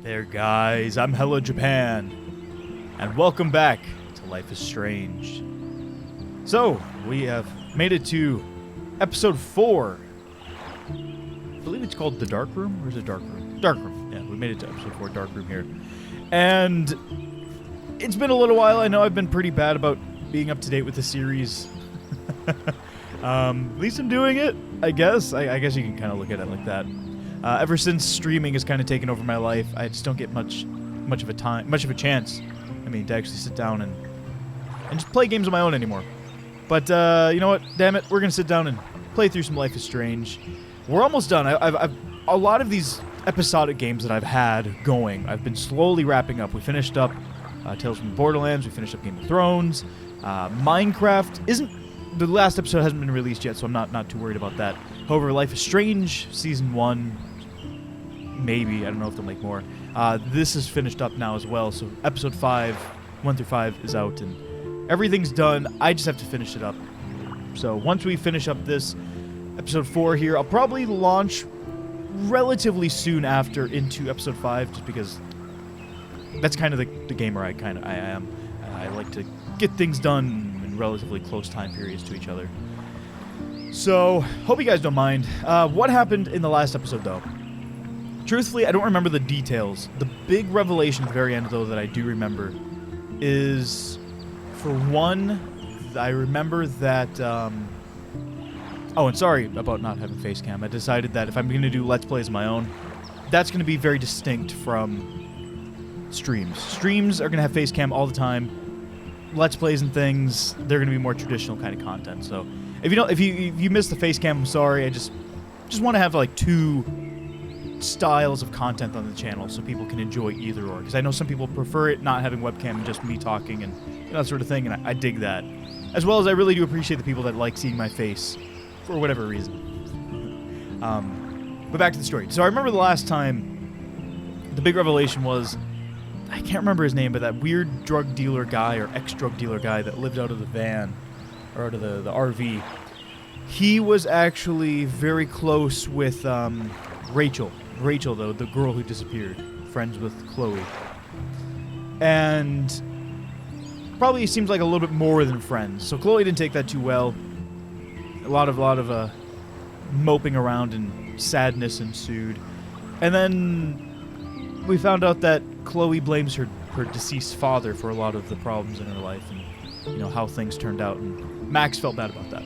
there, guys. I'm Hello Japan, and welcome back to Life is Strange. So, we have made it to episode 4. I believe it's called The Dark Room, or is it Dark Room? Dark Room. Yeah, we made it to episode 4, Dark Room here. And it's been a little while. I know I've been pretty bad about being up to date with the series. At least I'm doing it, I guess. I guess you can kind of look at it like that. Ever since streaming has kind of taken over my life, I just don't get much of a chance. I mean, to actually sit down and just play games on my own anymore. But you know what? Damn it, we're gonna sit down and play through some Life is Strange. We're almost done. I've a lot of these episodic games that I've had going, I've been slowly wrapping up. We finished up Tales from the Borderlands. We finished up Game of Thrones. Minecraft isn't. The last episode hasn't been released yet, so I'm not too worried about that. However, Life is Strange Season 1. Maybe. I don't know if they'll make more. This is finished up now as well, so episode 5, 1 through 5 is out, and everything's done. I just have to finish it up. So once we finish up this episode 4 here, I'll probably launch relatively soon after into episode 5, just because that's kind of the gamer I am. I like to get things done in relatively close time periods to each other. So, hope you guys don't mind. What happened in the last episode, though? Truthfully, I don't remember the details. The big revelation at the very end, though, that I do remember is, for one, I remember that, oh, and sorry about not having face cam. I decided that if I'm going to do Let's Plays of my own, that's going to be very distinct from streams. Streams are going to have face cam all the time. Let's Plays and things, they're going to be more traditional kind of content. So, if you missed the face cam, I'm sorry. I just want to have, like, two styles of content on the channel so people can enjoy either or, because I know some people prefer it not having webcam and just me talking and that sort of thing, and I dig that, as well as I really do appreciate the people that like seeing my face for whatever reason. But back to the story. So I remember the last time the big revelation was, I can't remember his name, but that weird drug dealer guy or ex-drug dealer guy that lived out of the van or out of the RV, he was actually very close with Rachel, though, the girl who disappeared, friends with Chloe. And probably seems like a little bit more than friends. So Chloe didn't take that too well. A lot of moping around and sadness ensued. And then we found out that Chloe blames her deceased father for a lot of the problems in her life and, you know, how things turned out. And Max felt bad about that.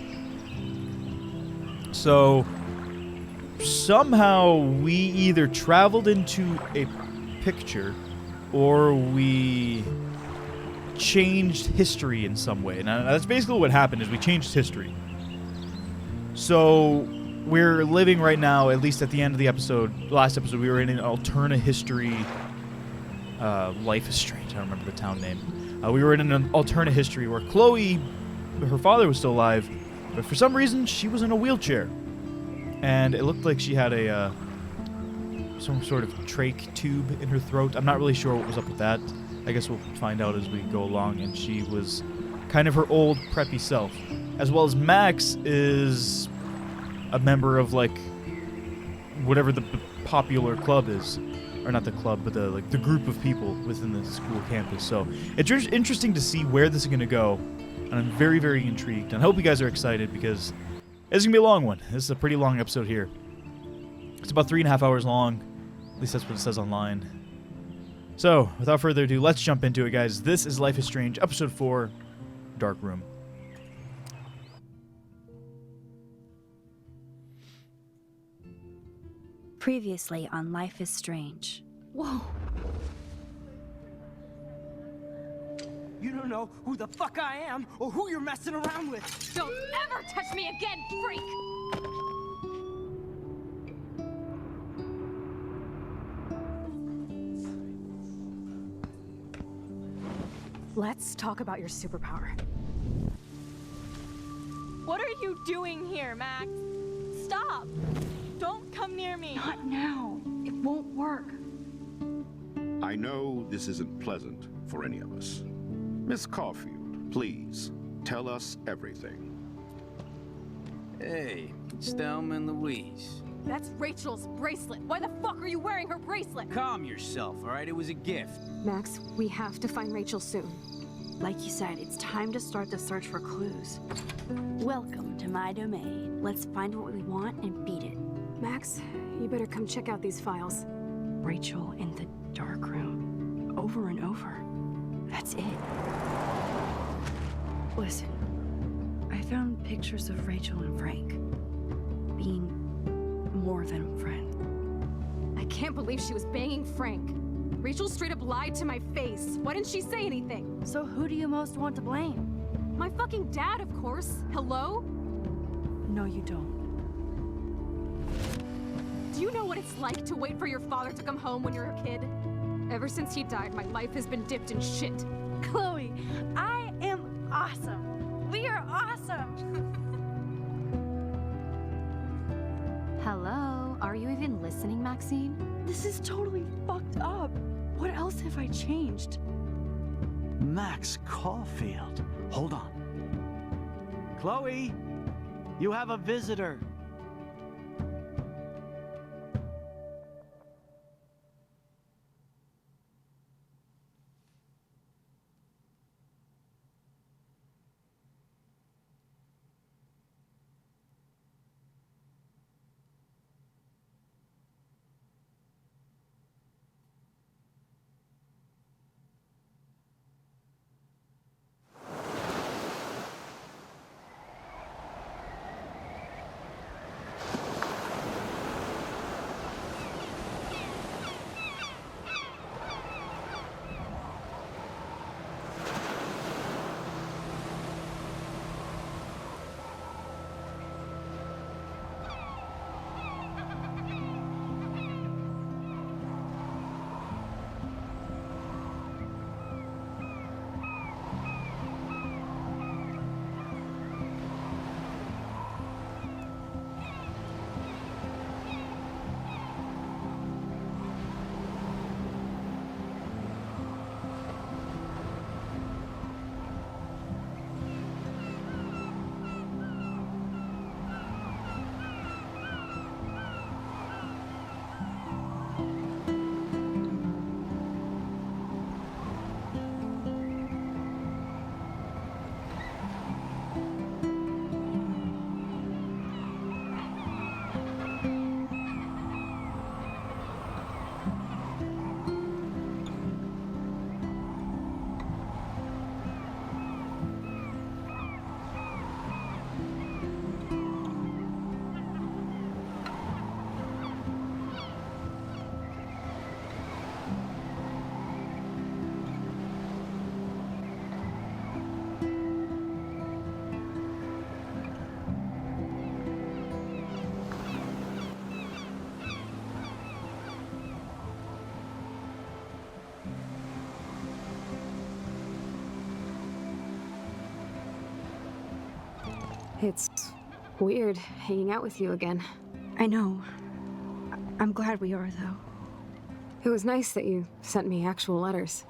So somehow we either traveled into a picture or we changed history in some way. Now, that's basically what happened, is we changed history. So we're living right now, at least at the end of the last episode, we were in an alternate history. Life is Strange, I don't remember the town name. We were in an alternate history where Chloe, her father was still alive, but for some reason she was in a wheelchair. And it looked like she had some sort of trach tube in her throat. I'm not really sure what was up with that. I guess we'll find out as we go along. And she was kind of her old preppy self. As well as Max is a member of, like, whatever the popular club is. Or not the club, but the group of people within the school campus. So it's interesting to see where this is going to go. And I'm very, very intrigued. And I hope you guys are excited, because it's going to be a long one. This is a pretty long episode here. It's about 3.5 hours long. At least that's what it says online. So, without further ado, let's jump into it, guys. This is Life is Strange, Episode 4, Dark Room. Previously on Life is Strange. Whoa. You don't know who the fuck I am or who you're messing around with. Don't ever touch me again, freak! Let's talk about your superpower. What are you doing here, Max? Stop! Don't come near me! Not now. It won't work. I know this isn't pleasant for any of us. Miss Caulfield, please, tell us everything. Hey, it's Thelma and Louise. That's Rachel's bracelet. Why the fuck are you wearing her bracelet? Calm yourself, all right? It was a gift. Max, we have to find Rachel soon. Like you said, it's time to start the search for clues. Welcome to my domain. Let's find what we want and beat it. Max, you better come check out these files. Rachel in the dark room. Over and over. That's it. Listen, I found pictures of Rachel and Frank being more than a friend. I can't believe she was banging Frank. Rachel straight up lied to my face. Why didn't she say anything? So who do you most want to blame? My fucking dad, of course. Hello? No, you don't. Do you know what it's like to wait for your father to come home when you're a kid? Ever since he died, my life has been dipped in shit. Chloe, I am awesome. We are awesome. Hello? Are you even listening, Maxine? This is totally fucked up. What else have I changed? Max Caulfield. Hold on. Chloe, you have a visitor. It's weird hanging out with you again. I know. I'm glad we are, though. It was nice that you sent me actual letters.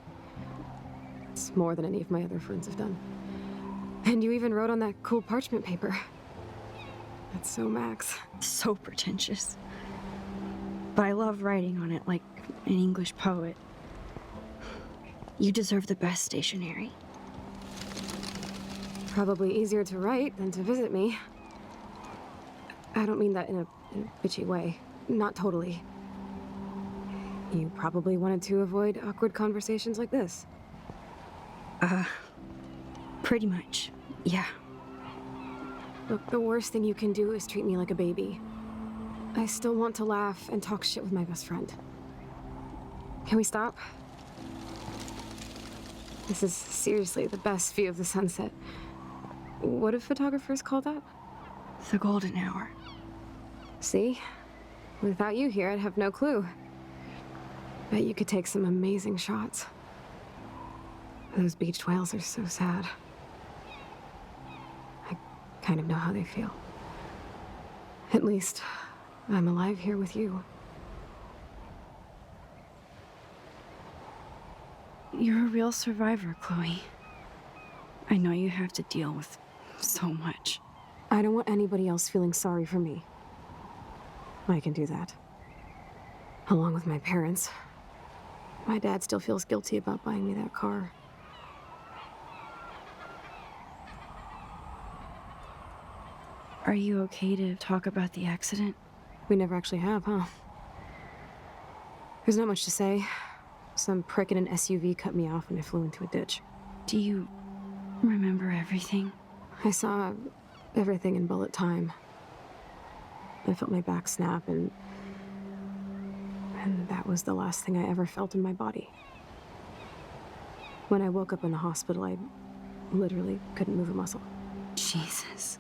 It's more than any of my other friends have done. And you even wrote on that cool parchment paper. That's so Max. So pretentious. But I love writing on it like an English poet. You deserve the best stationery. Probably easier to write than to visit me. I don't mean that in a bitchy way. Not totally. You probably wanted to avoid awkward conversations like this. Pretty much, yeah. Look, the worst thing you can do is treat me like a baby. I still want to laugh and talk shit with my best friend. Can we stop? This is seriously the best view of the sunset. What do photographers call that? The golden hour. See? Without you here, I'd have no clue. Bet you could take some amazing shots. Those beached whales are so sad. I kind of know how they feel. At least, I'm alive here with you. You're a real survivor, Chloe. I know you have to deal with so much. I don't want anybody else feeling sorry for me. I can do that. Along with my parents. My dad still feels guilty about buying me that car. Are you okay to talk about the accident? We never actually have, huh? There's not much to say. Some prick in an SUV cut me off when I flew into a ditch. Do you remember everything? I saw everything in bullet time. I felt my back snap, and that was the last thing I ever felt in my body. When I woke up in the hospital, I literally couldn't move a muscle. Jesus.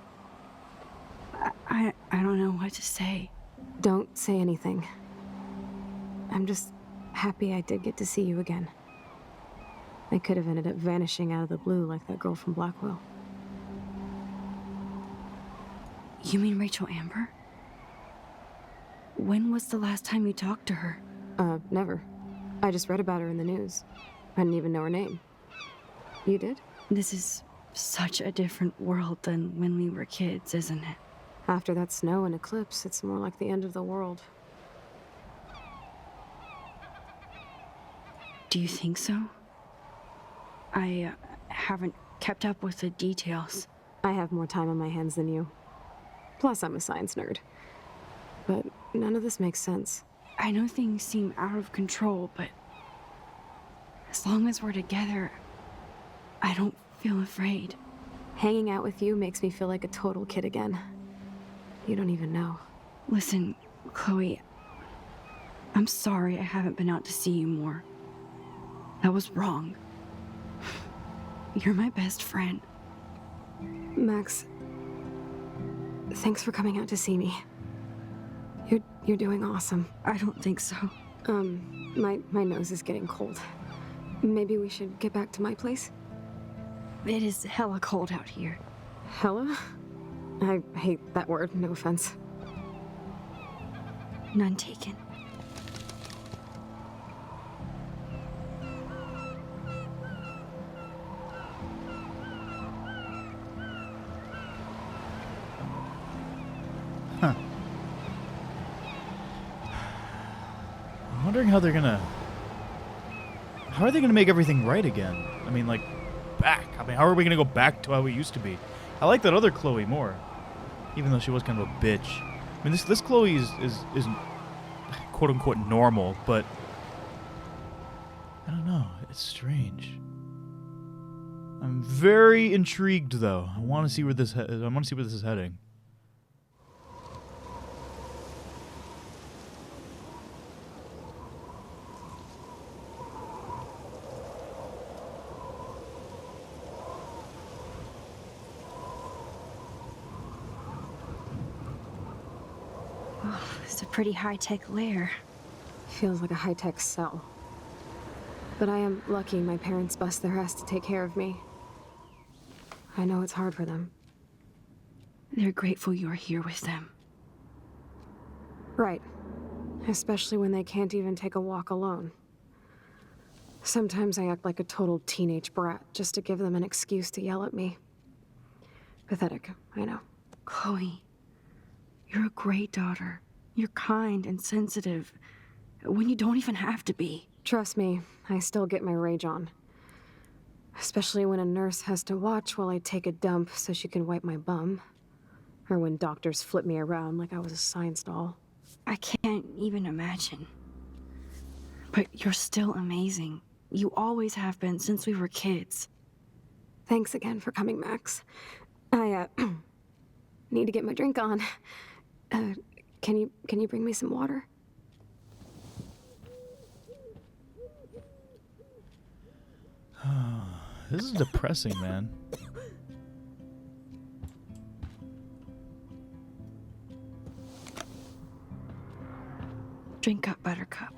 I don't know what to say. Don't say anything. I'm just happy I did get to see you again. I could have ended up vanishing out of the blue like that girl from Blackwell. You mean Rachel Amber? When was the last time you talked to her? Never. I just read about her in the news. I didn't even know her name. You did? This is such a different world than when we were kids, isn't it? After that snow and eclipse, it's more like the end of the world. Do you think so? I haven't kept up with the details. I have more time on my hands than you. Plus, I'm a science nerd. But none of this makes sense. I know things seem out of control, but as long as we're together, I don't feel afraid. Hanging out with you makes me feel like a total kid again. You don't even know. Listen, Chloe, I'm sorry I haven't been out to see you more. That was wrong. You're my best friend. Max, thanks for coming out to see me. You're doing awesome. I don't think so. My nose is getting cold. Maybe we should get back to my place? It is hella cold out here. Hella? I hate that word, no offense. None taken. Huh. I'm wondering how they're gonna... How are they gonna make everything right again? I mean, like, back. I mean, how are we gonna go back to how we used to be? I like that other Chloe more. Even though she was kind of a bitch. I mean, this Chloe is quote-unquote normal, but... I don't know. It's strange. I'm very intrigued, though. I want to see where this is heading. It's a pretty high-tech lair. Feels like a high-tech cell. But I am lucky my parents bust their ass to take care of me. I know it's hard for them. They're grateful you're here with them. Right. Especially when they can't even take a walk alone. Sometimes I act like a total teenage brat just to give them an excuse to yell at me. Pathetic, I know. Chloe, you're a great daughter. You're kind and sensitive when you don't even have to be. Trust me, I still get my rage on. Especially when a nurse has to watch while I take a dump so she can wipe my bum. Or when doctors flip me around like I was a science doll. I can't even imagine. But you're still amazing. You always have been since we were kids. Thanks again for coming, Max. I, need to get my drink on. Can you bring me some water? This is depressing, man. Drink up, Buttercup.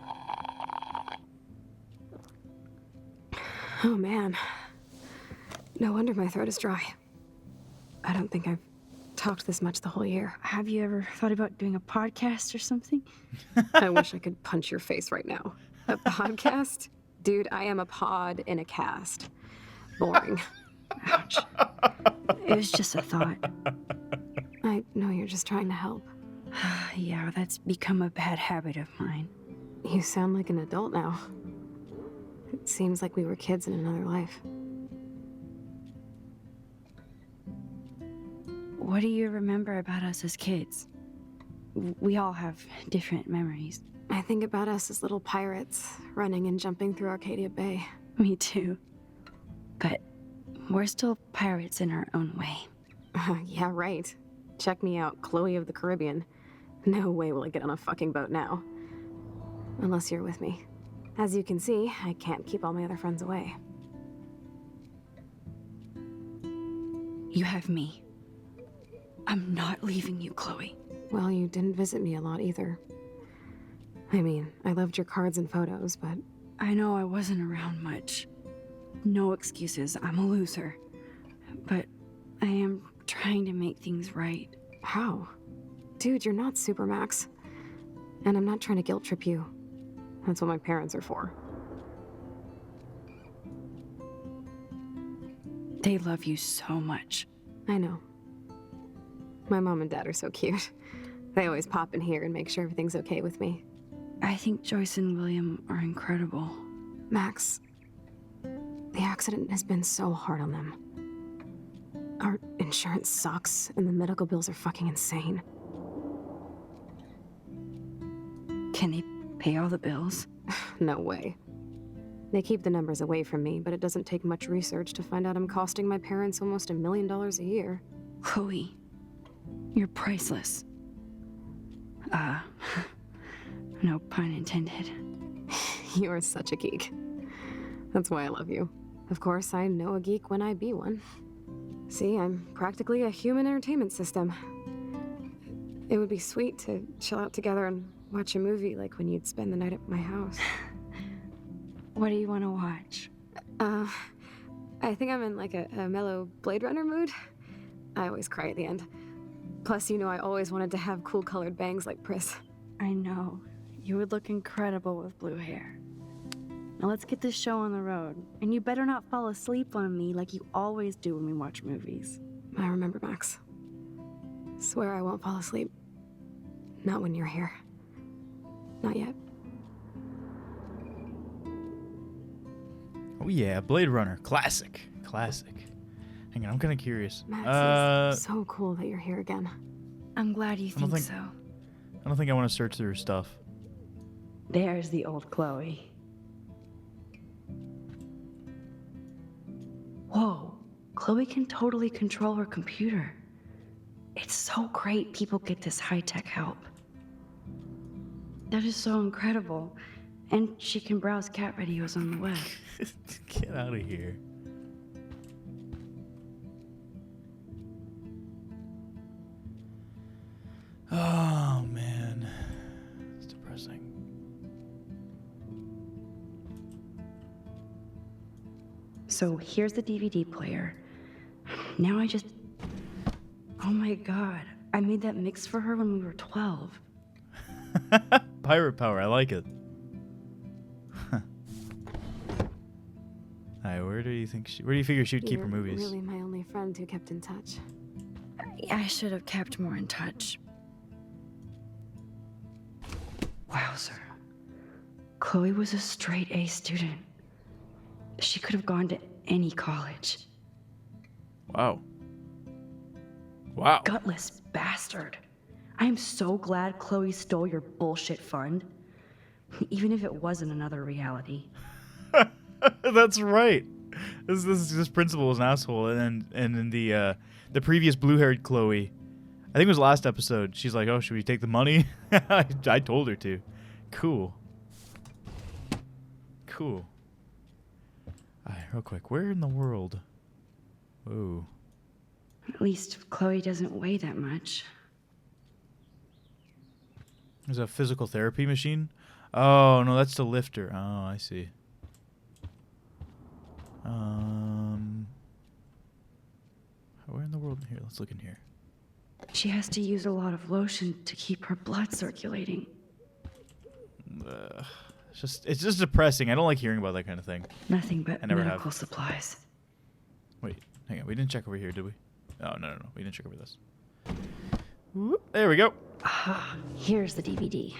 Oh man. No wonder my throat is dry. I don't think I've talked this much the whole year. Have you ever thought about doing a podcast or something? I wish I could punch your face right now. A podcast? Dude, I am a pod in a cast. Boring. Ouch. It was just a thought. I know you're just trying to help. Yeah, that's become a bad habit of mine. You sound like an adult now. It seems like we were kids in another life. What do you remember about us as kids? We all have different memories. I think about us as little pirates, running and jumping through Arcadia Bay. Me too. But we're still pirates in our own way. Yeah, right. Check me out, Chloe of the Caribbean. No way will I get on a fucking boat now. Unless you're with me. As you can see, I can't keep all my other friends away. You have me. I'm not leaving you, Chloe. Well, you didn't visit me a lot either. I mean, I loved your cards and photos, but... I know I wasn't around much. No excuses, I'm a loser. But I am trying to make things right. How? Dude, you're not Supermax. And I'm not trying to guilt trip you. That's what my parents are for. They love you so much. I know. My mom and dad are so cute. They always pop in here and make sure everything's okay with me. I think Joyce and William are incredible. Max, the accident has been so hard on them. Our insurance sucks, and the medical bills are fucking insane. Can they pay all the bills? No way. They keep the numbers away from me, but it doesn't take much research to find out I'm costing my parents almost $1 million a year. Chloe, you're priceless. No pun intended. You are such a geek. That's why I love you. Of course, I know a geek when I be one. See, I'm practically a human entertainment system. It would be sweet to chill out together and watch a movie like when you'd spend the night at my house. What do you want to watch? I think I'm in like a mellow Blade Runner mood. I always cry at the end. Plus, you know I always wanted to have cool colored bangs like Pris. I know. You would look incredible with blue hair. Now let's get this show on the road. And you better not fall asleep on me like you always do when we watch movies. I remember, Max. Swear I won't fall asleep. Not when you're here. Not yet. Oh yeah, Blade Runner. Classic. Classic. Hang on, I'm kind of curious. Max, it's so cool that you're here again. I'm glad you think so. I don't think I want to search through her stuff. There's the old Chloe. Whoa, Chloe can totally control her computer. It's so great people get this high-tech help. That is so incredible. And she can browse cat videos on the web. Get out of here. Oh, man. It's depressing. So here's the DVD player. Now I just... Oh my god. I made that mix for her when we were 12. Pirate power, I like it. Alright, where do you figure she'd keep her movies? You're really my only friend who kept in touch. I should have kept more in touch. Wowzer. Chloe was a straight A student. She could have gone to any college. Wow. Wow. Gutless bastard. I am so glad Chloe stole your bullshit fund. Even if it wasn't another reality. That's right. This principal was an asshole, and in the previous blue-haired Chloe, I think it was last episode. She's like, "Oh, should we take the money?" I told her to. Cool. Cool. Alright, real quick, where in the world? Whoa. At least Chloe doesn't weigh that much. There's a physical therapy machine. Oh no, that's to lift her. Oh, I see. Where in the world? Here, let's look in here. She has to use a lot of lotion to keep her blood circulating. It's just depressing. I don't like hearing about that kind of thing. Nothing but I never medical have. supplies. Wait, hang on. We didn't check over here, did we? Oh, no. We didn't check over this. Whoop, there we go. Ah, here's the DVD.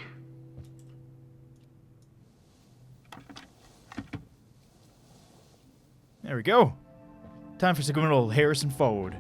There we go. Time for some good old Harrison Ford.